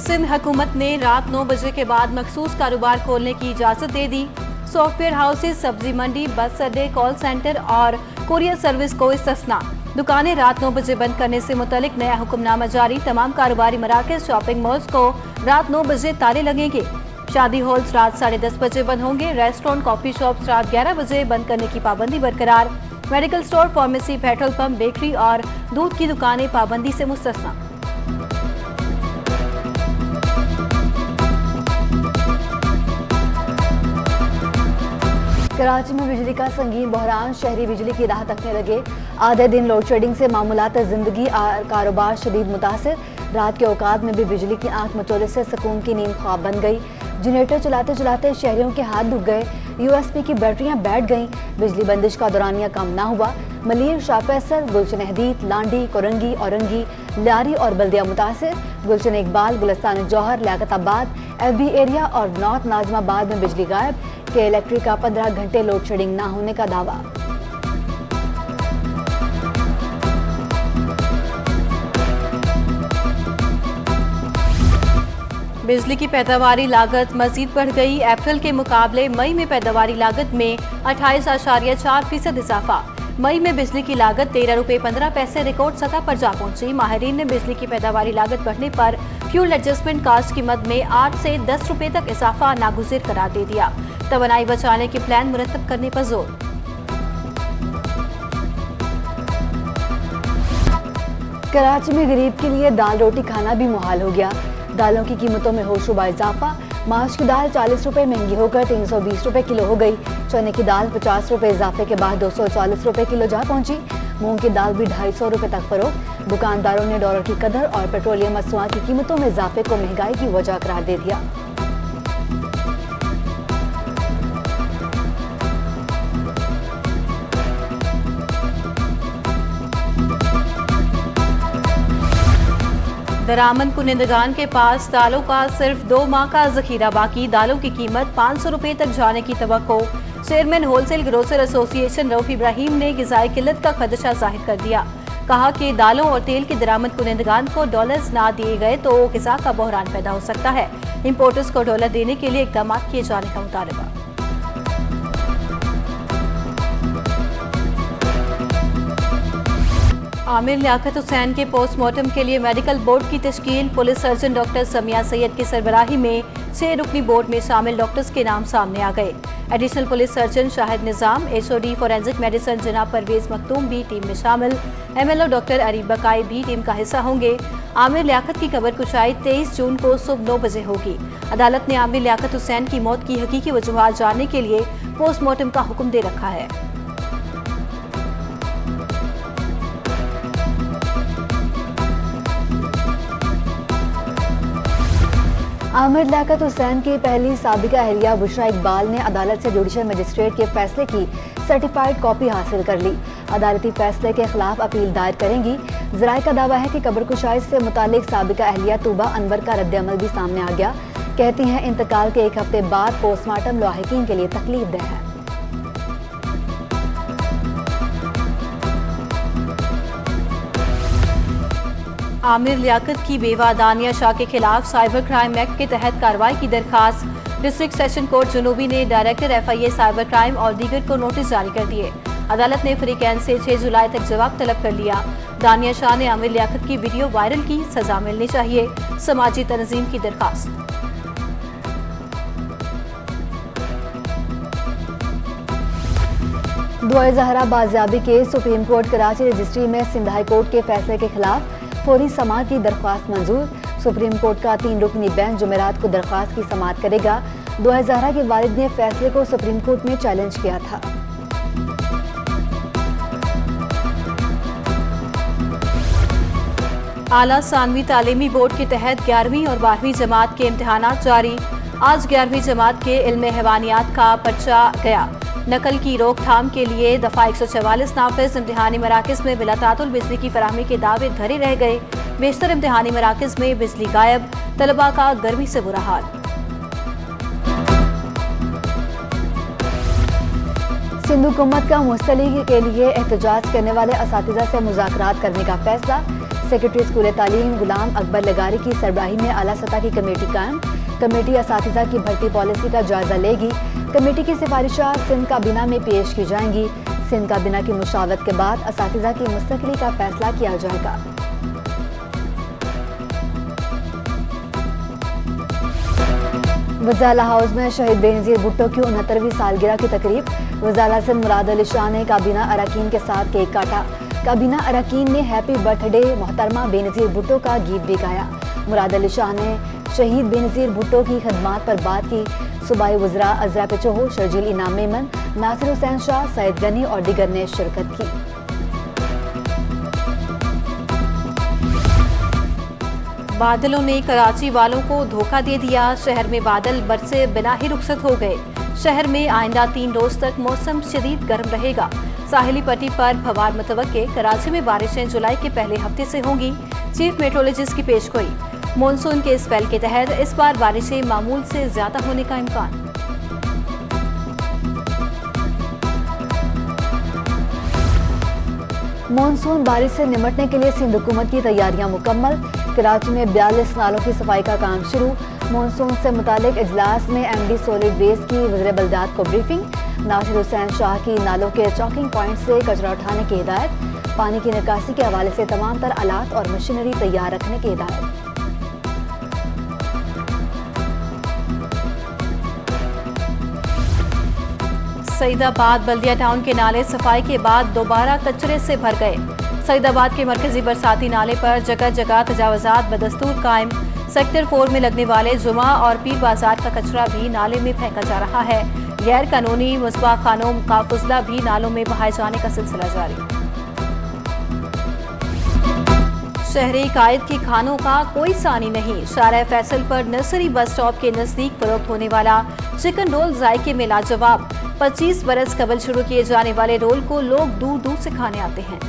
सिंध हुकूमत ने रात 9 बजे के बाद मखसूस कारोबार खोलने की इजाज़त दे दी। सॉफ्टवेयर हाउसेज, सब्जी मंडी, बस अड्डे, कॉल सेंटर और कुरियर सर्विस को इस्तिस्ना। दुकानें रात 9 बजे बंद करने से मुतल्लिक नया हुक्मनामा जारी। तमाम कारोबारी मराकज़, शॉपिंग मॉल्स को रात 9 बजे ताले लगेंगे। शादी हॉल्स रात 10:30 बजे बंद होंगे। रेस्टोरेंट, कॉफी शॉप्स रात 11 बजे बंद करने की पाबंदी बरकरार। Medical store, pharmacy, petrol pump, bakery और दूध की दुकानें पाबंदी से मुस्तस्ना। कराची में बिजली का संगीन बहरान, शहरी बिजली की राह तकने लगे। आधे दिन लोड शेडिंग से मामूलात जिंदगी और कारोबार शदीद मुतासिर। रात के औकात में भी बिजली की आंख मचोले से सुकून की नींद ख्वाब बन गई। जनरेटर चलाते चलाते शहरियों के हाथ दुख गए। यूएसपी की बैटरियां बैठ गईं। बिजली बंदिश का दौरानिया कम ना हुआ। मलिर, शाह फैसल, गुलशन हदीद, लांडी, कोरंगी, औरंगी, लारी और बल्दिया मुतासिर। गुलशन इकबाल, गुलस्तान जौहर, लियाकताबाद, एफबी एरिया और नॉर्थ नाजमाबाद में बिजली गायब। के इलेक्ट्रिक का 15 घंटे लोड शेडिंग ना होने का दावा। बिजली की पैदावारी लागत मजीद बढ़ गई। अप्रैल के मुकाबले मई में पैदावारी लागत में 28.4% इजाफा। मई में बिजली की लागत 13 रुपये 15 पैसे रिकॉर्ड सतह पर जा पहुंची। माहिरीन ने बिजली की पैदावारी लागत बढ़ने पर फ्यूल एडजस्टमेंट कास्ट कीमत में 8 से 10 रुपये तक इजाफा नागुज़िर करार दे दिया। तवानाई बचाने के प्लान मुरतब करने पर जोर। कराची में गरीब के लिए दाल रोटी खाना भी मुहाल हो गया। दालों की कीमतों में होशरुबा इजाफा। माश की दाल 40 रुपये महंगी होकर 320 रुपये किलो हो गई। चने की दाल 50 रुपये इजाफे के बाद 240 रुपये किलो जा पहुंची। मूंग की दाल भी 250 रुपये तक फरोख्त। दुकानदारों ने डॉलर की कदर और पेट्रोलियम मसनूआत की कीमतों में इजाफे को महंगाई की वजह करार दे दिया। दरामद कुनिंदगान के पास दालों का सिर्फ 2 माह का जखीरा बाकी। दालों की कीमत 500 रुपये तक जाने की तवक्को। Chairman wholesale grocer association Rauf Ibrahim ने ग़िज़ाई किल्लत का खदशा जाहिर कर दिया। कहा कि दालों और तेल की दरामद कुनिंदगान को डॉलर्स ना दिए गए तो ग़िज़ा का बहरान पैदा हो सकता है। इम्पोर्टर्स को डॉलर देने के लिए इक़दाम किए जाने का मुतालबा। आमिर लियाकत हुसैन के पोस्टमार्टम के लिए मेडिकल बोर्ड की तश्कील। Police surgeon doctor Samia Syed की सरबराही में 6 रुकनी बोर्ड में शामिल डॉक्टर्स के नाम सामने आ गए। एडिशनल पुलिस सर्जन शाहिद निज़ाम, HOD फॉरेंसिक मेडिसिन जनाब परवेज मखतूम भी टीम में शामिल। MLO डॉक्टर अरीब बकाई भी टीम का हिस्सा होंगे। आमिर लियाकत की कब्र कुशाई 23 जून को सुबह 9 बजे होगी। अदालत ने आमिर लियाकत हुसैन की मौत की हकीकी वजूहात जानने के लिए पोस्टमार्टम का हुक्म दे रखा है। आमिर लियाकत हुसैन की पहली साबिका अहलिया बुशरा इकबाल ने अदालत से जुडिशल मजिस्ट्रेट के फैसले की सर्टिफाइड कॉपी हासिल कर ली। अदालती फैसले के खिलाफ अपील दायर करेंगी। ज़राए का दावा है कि कब्र कुशाई से मुतालिक साबिका अहलिया तूबा अनवर का रद्द-ए-अमल भी सामने आ गया। कहती हैं इंतकाल के 1 हफ्ते बाद पोस्टमार्टम लाहिकीन के लिए तकलीफ दह है। आमिर लियाकत की बेवा दानिया शाह के खिलाफ साइबर क्राइम एक्ट के तहत कार्रवाई की दरखास्त। डिस्ट्रिक्ट सेशन कोर्ट जुनूबी ने डायरेक्टर FIA साइबर क्राइम और दीगर को नोटिस जारी कर दिए। अदालत ने फ्रीकैन से 6 जुलाई तक जवाब तलब कर लिया। दानिया शाह ने आमिर लियाकत की वीडियो वायरल की, सजा मिलनी चाहिए। समाजी तंजीम की दरखास्त। दुआ ज़हरा बाजियाबी के सुप्रीम कोर्ट कराची रजिस्ट्री में सिंध हाई कोर्ट के फैसले के खिलाफ फौरी समाअत की दरख्वास्त मंजूर। सुप्रीम कोर्ट का 3 रुकनी बेंच जुमेरात को दरख्वास्त की समाअत करेगा। दुआ ज़हरा के वालिद ने फैसले को सुप्रीम कोर्ट में चैलेंज किया था। आला सानवी तालीमी बोर्ड के तहत 11वीं और 12वीं जमात के इम्तिहानात जारी। आज 11वीं जमात के इल्म हैवानियात का पर्चा गया। नकल की रोकथाम के लिए दफ़ा 144 नाफिज। इम्तिहानी मराकज़ में बिलातातुल बिजली की फराहमी के दावे धरे रह गए। बेशतर इम्तिहानी मराकज़ में बिजली गायब। तलबा का गर्मी से बुरा हाल। सिंध हुकूमत का मुस्तली के लिए एहतजाज करने वाले असातिज़ा से मुज़ाकरात करने का फैसला। सेक्रेटरी स्कूल तालीम गुलाम अकबर लगारी की सरबराही में आला सतह की कमेटी कायम। कमेटी असातिज़ा की भर्ती पॉलिसी का जायजा लेगी। कमेटी की सिफारिशात सिंध काबीना में पेश की जाएंगी। सिंध काबीना की मुशावरत के बाद असातिज़ा की मुस्तकिली का फैसला किया जाएगा। वज़ाला हाउस में शहीद बेनज़ीर भुट्टो की 69वीं सालगिरह की तकरीब। वज़ाला सिंध मुराद अली शाह ने काबीना अरकान के साथ केक काटा। काबीना अरकान ने हैप्पी बर्थडे मोहतरमा बेनज़ीर भुट्टो का गीत भी गाया। मुराद अली शाह ने शहीद बेनज़ीर भुट्टो की खदमात पर बात की। सूबाई वज़रा अज़रा पेचोहो, शर्जील इनाम मेमन, नासिर हुसैन शाह, सैयद गनी और दीगर ने शिरकत की। बादलों ने कराची वालों को धोखा दे दिया। शहर में बादल बरसे बिना ही रुखसत हो गए। शहर में आइंदा 3 रोज तक मौसम शदीद गर्म रहेगा। साहिली पट्टी पर फवार मुतवक्के। कराची में बारिशें जुलाई के पहले हफ्ते से होंगी। चीफ मेट्रोलॉजिस्ट की पेशगोई। मानसून के स्पेल के तहत इस बार बारिशें मामूल से ज्यादा होने का इम्कान। मानसून बारिश से निपटने के लिए सिंध हुकूमत की तैयारियां मुकम्मल। कराची में 42 नालों की सफाई का काम शुरू। मानसून से मुतालिक इजलास में MD सॉलिड वेस्ट की वज़ीर बल्दियात को ब्रीफिंग। नासिर हुसैन शाह की नालों के चॉकिंग पॉइंट से कचरा उठाने की हिदायत। पानी की निकासी के हवाले से तमाम तर आलात और मशीनरी तैयार रखने की हिदायत। सईदाबाद बल्दिया टाउन के नाले सफाई के बाद दोबारा कचरे से भर गए। सईदाबाद के मरकजी बरसाती नाले पर जगह जगह तजावजात बदस्तूर कायम। सेक्टर 4 में लगने वाले जुमा और पीर बाजार का कचरा भी नाले में फेंका जा रहा है। गैर कानूनी मुसबा खानों का फुजला भी नालों में बहाए जाने का सिलसिला जारी। शहरी कायद के खानों का कोई सानी नहीं। शारा फैसल पर नर्सरी बस स्टॉप के नजदीक फरोख्त होने वाला चिकन रोल जायके में लाजवाब। 25 बरस कबल शुरू किए जाने वाले रोल को लोग दूर दूर से खाने आते हैं।